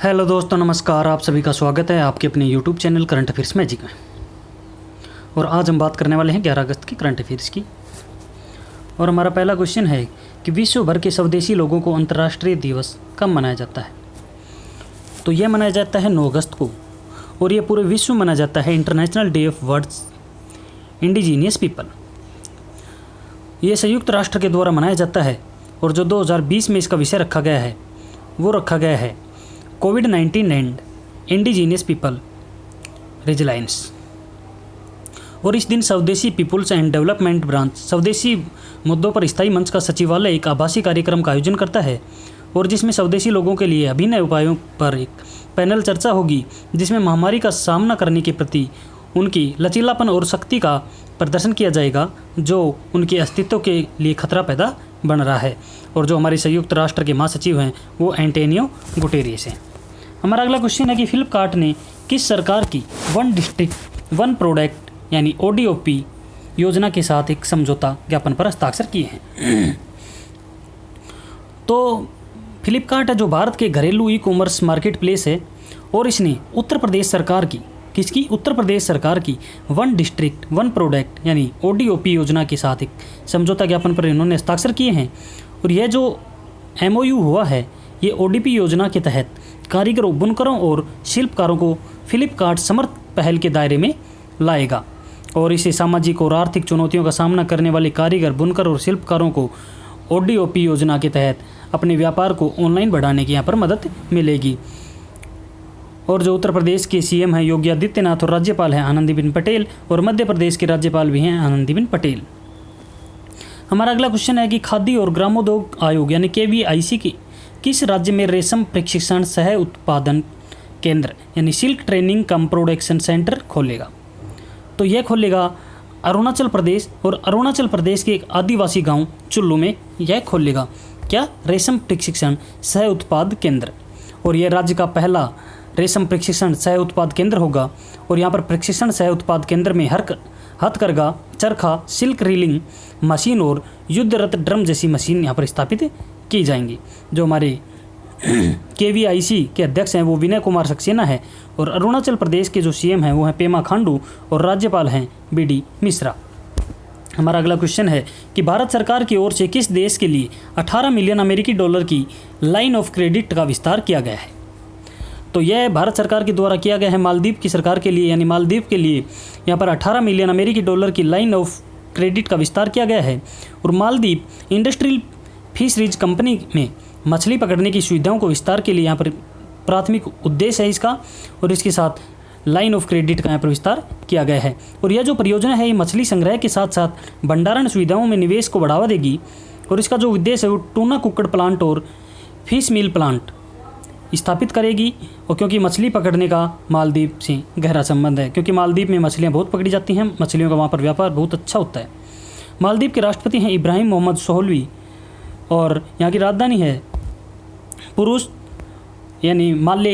Hello दोस्तों, नमस्कार। आप सभी का स्वागत है आपके अपने YouTube channel current affairs magic में। और आज हम बात करने वाले हैं 11 अगस्त की करंट अफेयर्स की। और हमारा पहला क्वेश्चन है कि विश्व भर के स्वदेशी लोगों को अंतर्राष्ट्रीय दिवस कब मनाया जाता है। तो यह मनाया जाता है 9 अगस्त को, और यह पूरे विश्व में मनाया जाता है international day of world's indigenous people. ये संयुक्त राष्ट्र के द्वारा मनाया जाता है, और जो 2020 में इसका विषय रखा गया है वो रखा गया है कोविड-19 एंड इंडिजीनियस पीपल रेजिलायंस। और इस दिन स्वदेशी पीपुल्स एंड डेवलपमेंट ब्रांच स्वदेशी मुद्दों पर स्थायी मंच का सचिवालय एक आभासी कार्यक्रम का आयोजन करता है, और जिसमें स्वदेशी लोगों के लिए अभिनव उपायों पर एक पैनल चर्चा होगी, जिसमें महामारी का सामना करने के प्रति उनकी लचीलापन और शक्ति का प्रदर्शन किया जाएगा, जो उनके अस्तित्व के लिए खतरा पैदा बन रहा है। और जो हमारे संयुक्त राष्ट्र के महासचिव हैं वो एंटोनियो गुटेरेस हैं। हमारा अगला क्वेश्चन है कि फ्लिपकार्ट ने किस सरकार की वन डिस्ट्रिक्ट वन प्रोडक्ट यानी ODOP योजना के साथ एक समझौता ज्ञापन पर हस्ताक्षर किए हैं। तो फ्लिपकार्ट है जो भारत के घरेलू ई कॉमर्स मार्केट प्लेस है, और इसने उत्तर प्रदेश सरकार की वन डिस्ट्रिक्ट वन प्रोडक्ट यानी ODOP योजना के साथ एक समझौता ज्ञापन पर इन्होंने हस्ताक्षर किए हैं। और यह जो MOU हुआ है ये ODP योजना के तहत कारीगरों, बुनकरों और शिल्पकारों को फ्लिपकार्ट समर्थ पहल के दायरे में लाएगा, और इसे सामाजिक और आर्थिक चुनौतियों का सामना करने वाले कारीगर, बुनकर और शिल्पकारों को ODOP योजना के तहत अपने व्यापार को ऑनलाइन बढ़ाने की यहाँ पर मदद मिलेगी। और जो उत्तर प्रदेश के CM हैं योगी आदित्यनाथ, और राज्यपाल हैं आनंदीबेन पटेल, और मध्य प्रदेश के राज्यपाल भी हैं आनंदीबेन पटेल। हमारा अगला क्वेश्चन है कि खादी और ग्रामोद्योग आयोग यानी KVIC की किस राज्य में रेशम प्रशिक्षण सह उत्पादन केंद्र यानी सिल्क ट्रेनिंग कम प्रोडक्शन सेंटर खोलेगा। तो यह खोलेगा अरुणाचल प्रदेश, और अरुणाचल प्रदेश के एक आदिवासी गांव चुल्लू में यह खोलेगा क्या, रेशम प्रशिक्षण सह उत्पाद केंद्र। और यह राज्य का पहला रेशम प्रशिक्षण सह उत्पाद केंद्र होगा। और यहाँ पर प्रशिक्षण सह उत्पाद केंद्र में हथकरघा, चरखा, सिल्क रीलिंग मशीन और युद्धरत ड्रम जैसी मशीन यहाँ पर स्थापित की जाएंगी। जो हमारे KVIC के अध्यक्ष हैं वो विनय कुमार सक्सेना है, और अरुणाचल प्रदेश के जो CM हैं वो हैं पेमा खांडू, और राज्यपाल हैं BD मिश्रा। हमारा अगला क्वेश्चन है कि भारत सरकार की ओर से किस देश के लिए 18 मिलियन अमेरिकी डॉलर की लाइन ऑफ क्रेडिट का विस्तार किया गया है। तो यह भारत सरकार के द्वारा किया गया है मालदीव की सरकार के लिए, यानी मालदीव के लिए यहाँ पर 18 मिलियन अमेरिकी डॉलर की लाइन ऑफ क्रेडिट का विस्तार किया गया है। और मालदीव इंडस्ट्रियल फिशरीज कंपनी में मछली पकड़ने की सुविधाओं को विस्तार के लिए यहाँ पर प्राथमिक उद्देश्य है इसका, और इसके साथ लाइन ऑफ क्रेडिट का यहाँ पर विस्तार किया गया है। और यह जो परियोजना है ये मछली संग्रह के साथ साथ भंडारण सुविधाओं में निवेश को बढ़ावा देगी, और इसका जो उद्देश्य है वो टूना कुक्कड़ प्लांट और फिश मील प्लांट स्थापित करेगी। और क्योंकि मछली पकड़ने का मालदीव से गहरा संबंध है, क्योंकि मालदीव में मछलियाँ बहुत पकड़ी जाती हैं, मछलियों का वहाँ पर व्यापार बहुत अच्छा होता है। मालदीव के राष्ट्रपति हैं इब्राहिम मोहम्मद सोहलवी, और यहाँ की राजधानी है पुरुष यानी माले,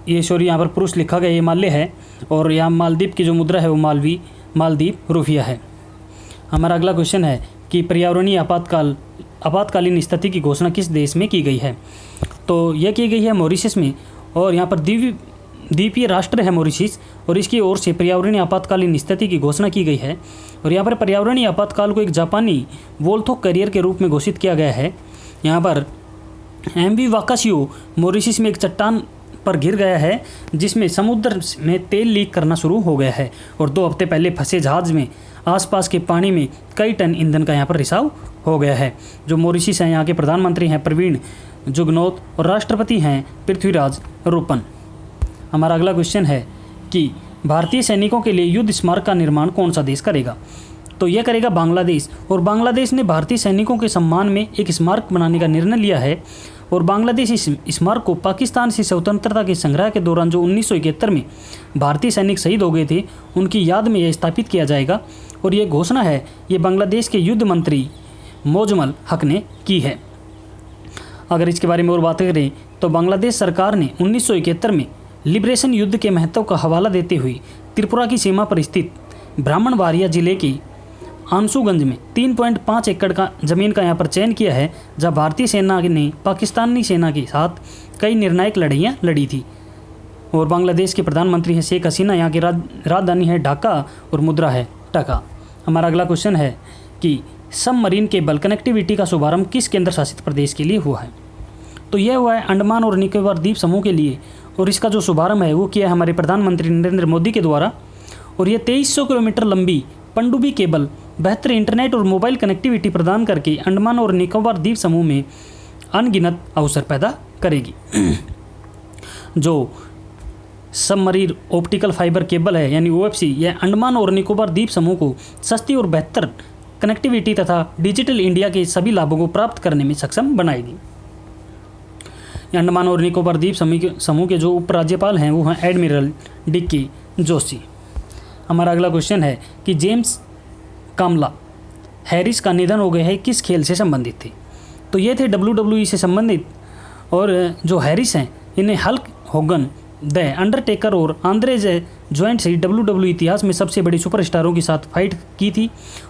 यहाँ पर पुरुष लिखा गया, ये माले है। और यहाँ मालदीव की जो मुद्रा है वो मालदीव रुपया है। हमारा अगला क्वेश्चन है कि पर्यावरणीय आपातकालीन स्थिति की घोषणा किस देश में की गई है। तो यह की गई है मॉरिशस में, और यहाँ पर द्वीपीय राष्ट्र है मॉरिशस, और इसकी ओर से पर्यावरणीय आपातकालीन स्थिति की घोषणा की गई है। और यहाँ पर पर्यावरणीय आपातकाल को एक जापानी वोल्थोक कैरियर के रूप में घोषित किया गया है। यहाँ पर MV वाकाशियो मॉरिशस में एक चट्टान पर गिर गया है, जिसमें समुद्र में तेल लीक करना शुरू हो गया है, और 2 हफ्ते पहले फंसे जहाज में आसपास के पानी में कई टन ईंधन का यहाँ पर रिसाव हो गया है। जो मॉरिशस हैं यहाँ के प्रधानमंत्री हैं प्रवीण जुगनौथ, और राष्ट्रपति हैं पृथ्वीराज रूपन। हमारा अगला क्वेश्चन है कि भारतीय सैनिकों के लिए युद्ध स्मारक का निर्माण कौन सा देश करेगा। तो यह करेगा बांग्लादेश, और बांग्लादेश ने भारतीय सैनिकों के सम्मान में एक स्मारक बनाने का निर्णय लिया है। और बांग्लादेश इस स्मारक को पाकिस्तान से स्वतंत्रता के संग्राम के दौरान जो 1971 में भारतीय सैनिक शहीद हो गए थे उनकी याद में यह स्थापित किया जाएगा। और ये घोषणा है ये बांग्लादेश के युद्ध मंत्री मोजमल हक ने की है। अगर इसके बारे में और बात करें तो बांग्लादेश सरकार ने 1971 में लिबरेशन युद्ध के महत्व का हवाला देते हुए त्रिपुरा की सीमा पर स्थित ब्राह्मणबाड़िया जिले की आंसूगंज में 3.5 एकड़ का ज़मीन का यहाँ पर चयन किया है, जहाँ भारतीय सेना ने पाकिस्तानी सेना के साथ कई निर्णायक लड़ाइयाँ लड़ी थी। और बांग्लादेश के प्रधानमंत्री हैं शेख हसीना, यहाँ की राजधानी है ढाका और मुद्रा है टका। हमारा अगला क्वेश्चन है कि सबमरीन केबल कनेक्टिविटी का शुभारंभ किस केंद्र शासित प्रदेश के लिए हुआ है? तो यह हुआ है अंडमान और निकोबार द्वीप समूह के लिए, और इसका जो शुभारंभ है वो किया है हमारे प्रधानमंत्री नरेंद्र मोदी के द्वारा। और ये 2300 किलोमीटर लंबी पनडुब्बी केबल बेहतर इंटरनेट और मोबाइल कनेक्टिविटी प्रदान करके अंडमान और निकोबार द्वीप समूह में अनगिनत अवसर पैदा करेगी। जो सबमरीन ऑप्टिकल फाइबर केबल है यानी OFC, यह अंडमान और निकोबार द्वीप समूह को सस्ती और बेहतर कनेक्टिविटी तथा डिजिटल इंडिया के सभी लाभों को प्राप्त करने में सक्षम बनाएगी। अंडमान और निकोबार द्वीप समूह के जो उपराज्यपाल हैं वो हैं एडमिरल डिक्की जोशी। हमारा अगला क्वेश्चन है कि जेम्स कामला हैरिस का निधन हो गया है, किस खेल से संबंधित थे? तो ये थे WWE से संबंधित, और जो हैरिस हैं इन्हें हल्क होगन, द अंडरटेकर और आंद्रेज जॉइंट से WWE इतिहास में सबसे बड़ी सुपरस्टारों के साथ फाइट की थी।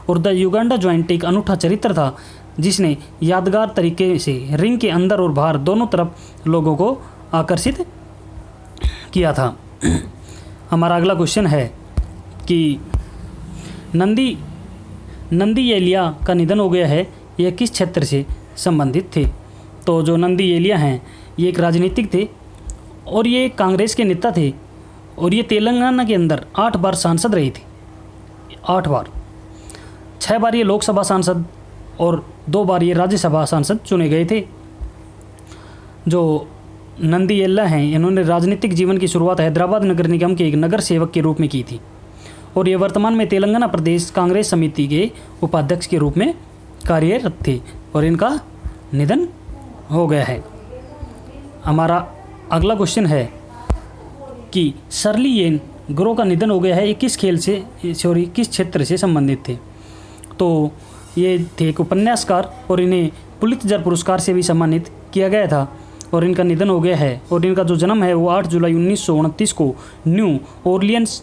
और द युगांडा जॉइंट एक अनूठा चरित्र था जिसने यादगार तरीके से रिंग के अंदर और बाहर दोनों तरफ लोगों को आकर्षित किया था। हमारा अगला क्वेश्चन है कि नंदी एलिया का निधन हो गया है, यह किस क्षेत्र से संबंधित थे? तो जो नंदी एलिया हैं ये एक राजनीतिक थे और ये कांग्रेस के नेता थे, और ये तेलंगाना के अंदर 8 बार सांसद रहे थे। 8 बार, 6 बार ये लोकसभा सांसद और 2 बार ये राज्यसभा सांसद चुने गए थे। जो नंदी एल्ला हैं इन्होंने राजनीतिक जीवन की शुरुआत हैदराबाद नगर निगम के एक नगर सेवक के रूप में की थी, और ये वर्तमान में तेलंगाना प्रदेश कांग्रेस समिति के उपाध्यक्ष के रूप में कार्यरत थे, और इनका निधन हो गया है। हमारा अगला क्वेश्चन है कि शर्ली येन ग्रो का निधन हो गया है, ये किस क्षेत्र से संबंधित थे? तो ये थे एक उपन्यासकार, और इन्हें पुलित्जर पुरस्कार से भी सम्मानित किया गया था, और इनका निधन हो गया है। और इनका जो जन्म है वो 8 जुलाई 1929 को न्यू ओरलियंस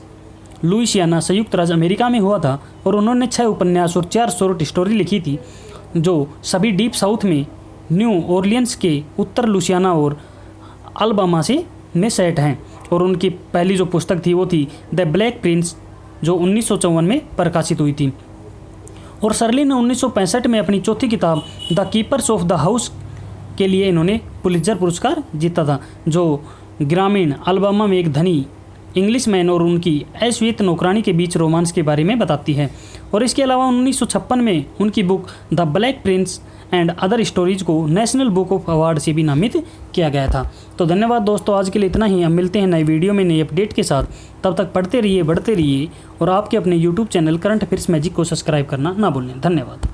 लुइसियाना संयुक्त राज्य अमेरिका में हुआ था। और उन्होंने 6 उपन्यास और 4 शॉर्ट स्टोरी लिखी थी, जो सभी डीप साउथ में न्यू ओरलियंस के उत्तर लुइसियाना और अलाबामा में सेट हैं। और उनकी पहली जो पुस्तक थी वो थी द ब्लैक प्रिंस, जो 1954 में प्रकाशित हुई थी। और शर्ली ने 1965 में अपनी चौथी किताब the keepers of the house के लिए इन्होंने पुलित्जर पुरस्कार जीता था, जो ग्रामीण अलाबामा में एक धनी इंग्लिशमैन और उनकी अश्वेत नौकरानी के बीच रोमांस के बारे में बताती है। और इसके अलावा 1956 में उनकी book the black Prince and other stories को नेशनल बुक ऑफ अवार्ड से भी नामित किया गया था। तो धन्यवाद दोस्तों, आज के लिए इतना ही। हम मिलते हैं नए वीडियो में नए अपडेट के साथ। तब तक पढ़ते रहिए, बढ़ते रहिए, और आपके अपने YouTube channel current affairs magic को सब्सक्राइब करना ना भूलें। धन्यवाद।